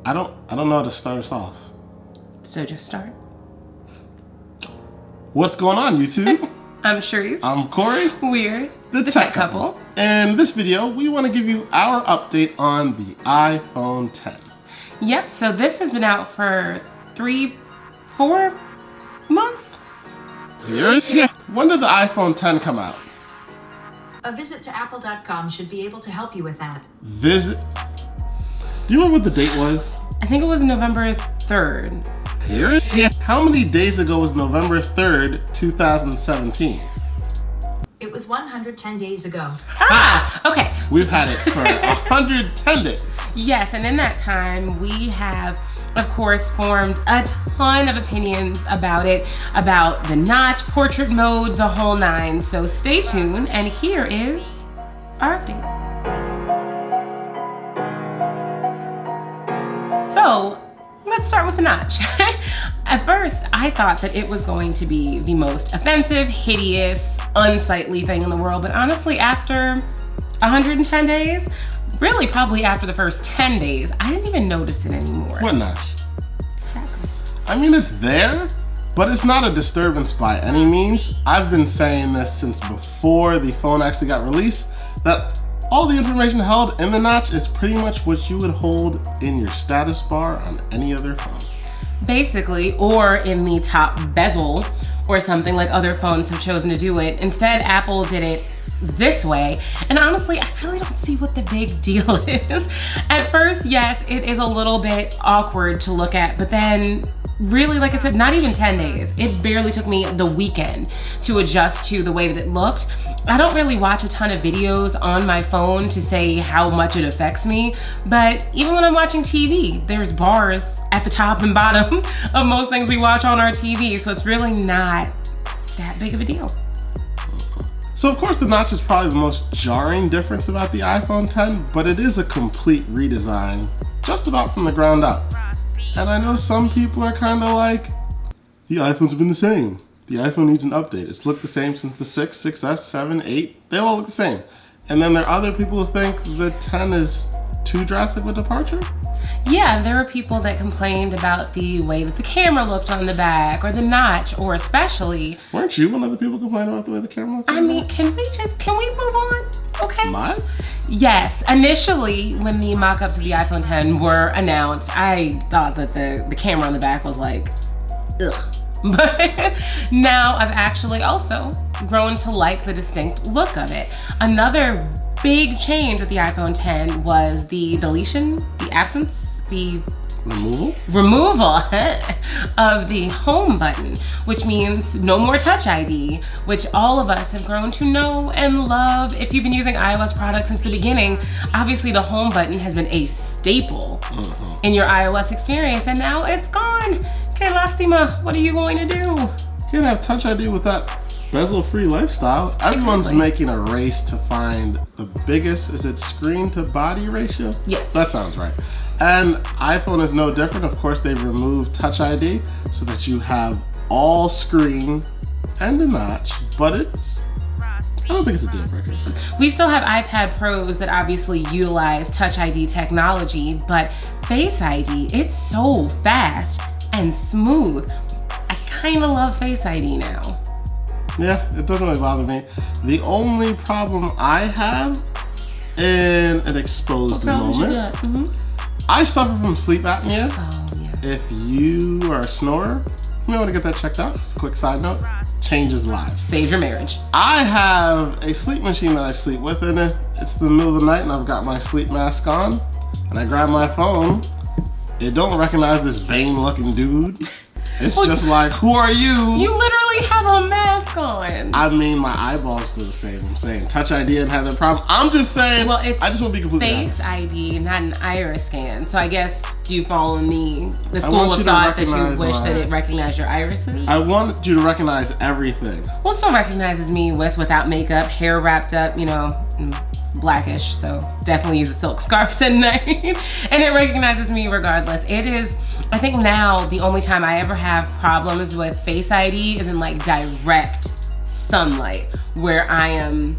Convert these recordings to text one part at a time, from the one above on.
I don't know how to start us off. So just start. What's going on, YouTube? I'm Sharice. I'm Corey. We're the Tech Couple. And in this video, we want to give you our update on the iPhone 10. Yep, so this has been out for 4 months? Years? Yeah. When did the iPhone 10 come out? A visit to apple.com should be able to help you with that. Visit? Do you remember what the date was? I think it was November 3rd. Years? Yeah. How many days ago was November 3rd, 2017? It was 110 days ago. Okay. We've had it for 110 days. Yes, and in that time, we have, of course, formed a ton of opinions about it, about the notch, portrait mode, the whole nine. So stay tuned, and here is our update. So let's start with the notch. At first, I thought that it was going to be the most offensive, hideous, unsightly thing in the world, but honestly, after 110 days, really probably after the first 10 days, I didn't even notice it anymore. What notch? Exactly. I mean, it's there, but it's not a disturbance by any means. I've been saying this since before the phone actually got released, that all the information held in the notch is pretty much what you would hold in your status bar on any other phone. Basically, or in the top bezel or something like other phones have chosen to do it. Instead, Apple did it this way. And honestly, I really don't see what the big deal is. At first, yes, it is a little bit awkward to look at, but then really, like I said, not even 10 days. It barely took me the weekend to adjust to the way that it looked. I don't really watch a ton of videos on my phone to say how much it affects me, but even when I'm watching TV, there's bars at the top and bottom of most things we watch on our TV, so it's really not that big of a deal. So of course the notch is probably the most jarring difference about the iPhone 10, but it is a complete redesign, just about from the ground up. And I know some people are kind of like, the iPhone's been the same. The iPhone needs an update. It's looked the same since the 6, 6S, 7, 8. They all look the same. And then there are other people who think the 10 is too drastic of a departure. Yeah, there were people that complained about the way that the camera looked on the back, or the notch, or especially... Weren't you one of the people complaining about the way the camera looked on the back? I mean, can we move on? Okay. Mine? Yes, initially when the mock-ups of the iPhone 10 were announced, I thought that the camera on the back was like, ugh. But now I've actually also grown to like the distinct look of it. Another big change with the iPhone 10 was the deletion, the absence, the removal of the home button, which means no more Touch ID, which all of us have grown to know and love. If you've been using iOS products since the beginning, obviously the home button has been a staple in your iOS experience, and now it's gone. Que lastima, what are you going to do? You can't have Touch ID with that bezel-free lifestyle. Everyone's making a race to find the biggest, is it screen to body ratio? Yes. That sounds right. And iPhone is no different. Of course, they've removed Touch ID so that you have all screen and a notch, but I don't think it's a deal breaker. We still have iPad Pros that obviously utilize Touch ID technology, but Face ID, it's so fast and smooth. I kind of love Face ID now. Yeah, it doesn't really bother me. The only problem I have in an exposed moment, I suffer from sleep apnea. Oh, yeah. If you are a snorer, you may want to get that checked out. Just a quick side note, changes lives. Saves your marriage. I have a sleep machine that I sleep with, and it's the middle of the night and I've got my sleep mask on, and I grab my phone. It don't recognize this Bane looking dude. It's just like, who are you? You literally have a mask on. I mean, my eyeballs do the same. I'm saying Touch ID and have that problem. I'm just saying, well, it's I just want to be completely Face honest. ID, not an iris scan. So I guess, do you follow me? The school of thought that you wish that it recognized your irises? I want you to recognize everything. Well, it still recognizes me without makeup, hair wrapped up, you know, blackish, so definitely use silk scarves at night. And it recognizes me regardless. It is, I think now, the only time I ever have problems with Face ID is in like direct sunlight, where I am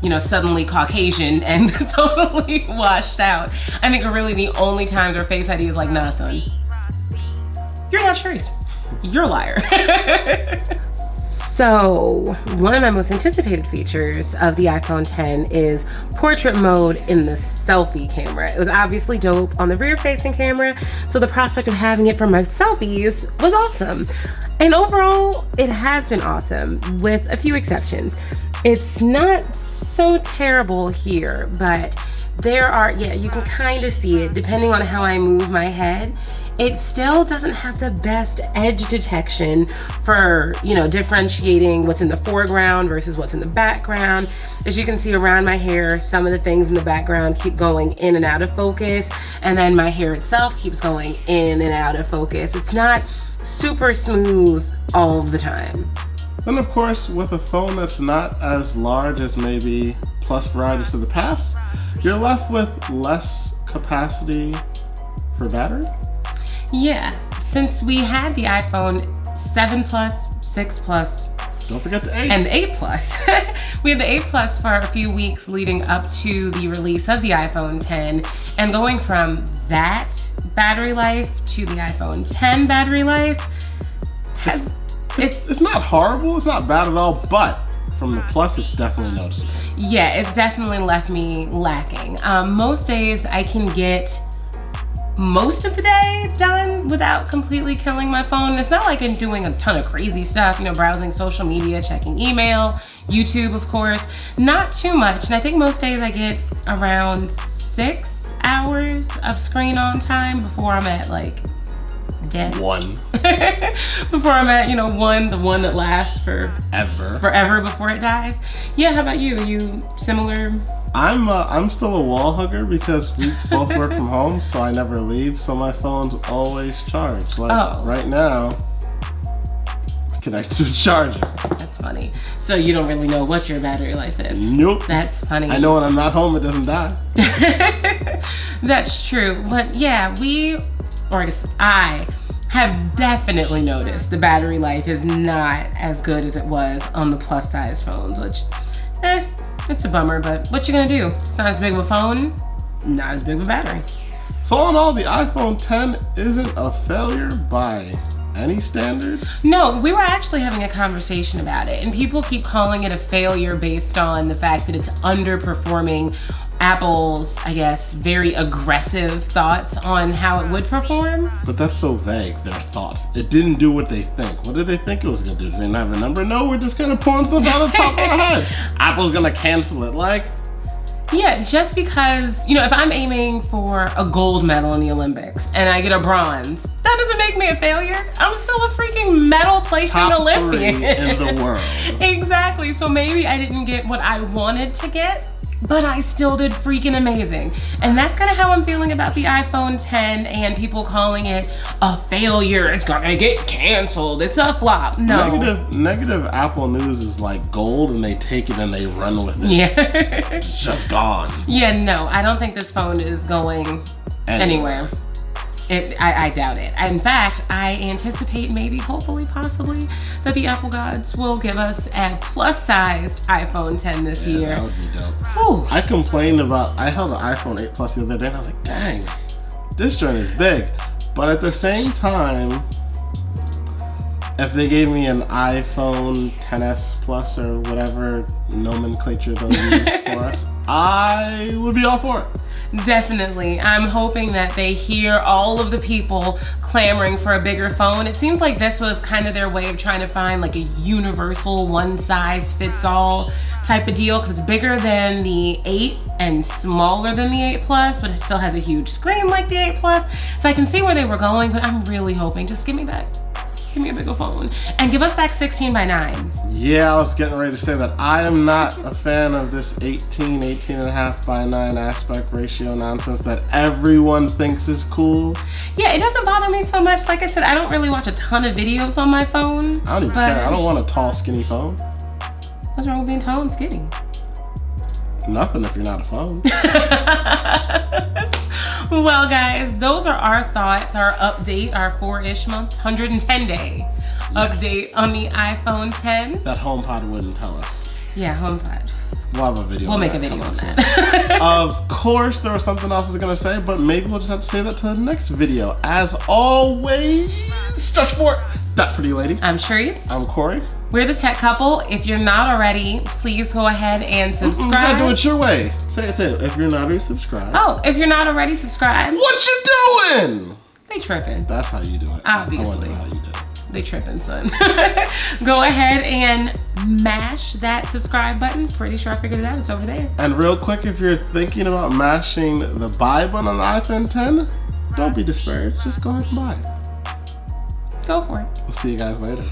you know, suddenly Caucasian and totally washed out. I think really the only times where Face ID is like, nah, son, you're not Trace, you're a liar. So one of my most anticipated features of the iPhone X is portrait mode in the selfie camera. It was obviously dope on the rear facing camera, so the prospect of having it for my selfies was awesome. And overall, it has been awesome with a few exceptions. It's not so terrible here, but there are, yeah, you can kind of see it depending on how I move my head. It still doesn't have the best edge detection for, you know, differentiating what's in the foreground versus what's in the background. As you can see around my hair, some of the things in the background keep going in and out of focus, and then my hair itself keeps going in and out of focus. It's not super smooth all the time. Then of course, with a phone that's not as large as maybe Plus varieties of the past, you're left with less capacity for battery. Yeah, since we had the iPhone 7 Plus, 6 Plus, don't forget the 8. and the 8 Plus. We had the 8 Plus for a few weeks leading up to the release of the iPhone X, and going from that battery life to the iPhone X battery life, it's not horrible, it's not bad at all, but from the Plus, it's definitely noticeable. Yeah, it's definitely left me lacking. Most days I can get most of the day done without completely killing my phone. It's not like I'm doing a ton of crazy stuff, you know, browsing social media, checking email, YouTube, of course. Not too much, and I think most days I get around 6 hours of screen on time before I'm at like dead. 1. Before I'm at, you know, the one that lasts forever before it dies. Yeah, how about you? Are you similar? I'm still a wall hugger because we both work from home, so I never leave, so my phone's always charged. Like right now, it's connected to a charger. That's funny. So you don't really know what your battery life is. Nope. That's funny. I know when I'm not home, it doesn't die. That's true. But yeah, I have definitely noticed the battery life is not as good as it was on the plus size phones, which, it's a bummer, but what you gonna do? It's not as big of a phone, not as big of a battery. So all in all, the iPhone X isn't a failure by any standards? No, we were actually having a conversation about it, and people keep calling it a failure based on the fact that it's underperforming Apple's, I guess, very aggressive thoughts on how it would perform. But that's so vague, their thoughts. It didn't do what they think. What did they think it was gonna do? Did they not have a number? No, we're just gonna pulling stuff out of the top of our head. Apple's gonna cancel it, like. Yeah, just because, you know, if I'm aiming for a gold medal in the Olympics and I get a bronze, that doesn't make me a failure. I'm still a freaking medal placing Olympian. Top 3 in the world. Exactly, so maybe I didn't get what I wanted to get, but I still did freaking amazing. And that's kind of how I'm feeling about the iPhone X and people calling it a failure. It's gonna get canceled. It's a flop. No. Negative Apple news is like gold and they take it and they run with it. Yeah. It's just gone. Yeah, no, I don't think this phone is going anywhere. I doubt it. In fact, I anticipate maybe, hopefully, possibly, that the Apple gods will give us a plus-sized iPhone X this year. That would be dope. Whew. I complained about, I held an iPhone 8 Plus the other day and I was like, dang, this joint is big. But at the same time, if they gave me an iPhone XS Plus or whatever nomenclature they'll use for us, I would be all for it. Definitely. I'm hoping that they hear all of the people clamoring for a bigger phone. It seems like this was kind of their way of trying to find like a universal one-size-fits-all type of deal, because it's bigger than the 8 and smaller than the 8 Plus, but it still has a huge screen like the 8 Plus. So I can see where they were going, but I'm really hoping, just give me a bigger phone and give us back 16:9. Yeah, I was getting ready to say that. I am not a fan of this 18.5:9 aspect ratio nonsense that everyone thinks is cool. Yeah, it doesn't bother me so much. Like I said, I don't really watch a ton of videos on my phone. I don't even care. I don't want a tall, skinny phone. What's wrong with being tall and skinny? Nothing if you're not a phone. Well, guys, those are our thoughts, our update, our 4-ish month, 110-day update on the iPhone X. That HomePod wouldn't tell us. Yeah, HomePod. We'll have a video. We'll make a video on that. Of course, there was something else I was gonna say, but maybe we'll just have to say that to the next video. As always, stretch for it. That pretty lady. I'm Sharice. I'm Corey. We're the tech couple. If you're not already, please go ahead and subscribe. You gotta do it your way. Say it. If you're not already subscribed. Oh, if you're not already subscribed. What you doing? They tripping. That's how you do it. Obviously. I wonder how you do it. They tripping, son. Go ahead and mash that subscribe button. Pretty sure I figured it out. It's over there. And real quick, if you're thinking about mashing the buy button on the iPhone 10, don't be discouraged. Just go ahead and buy it. Go for it. We'll see you guys later.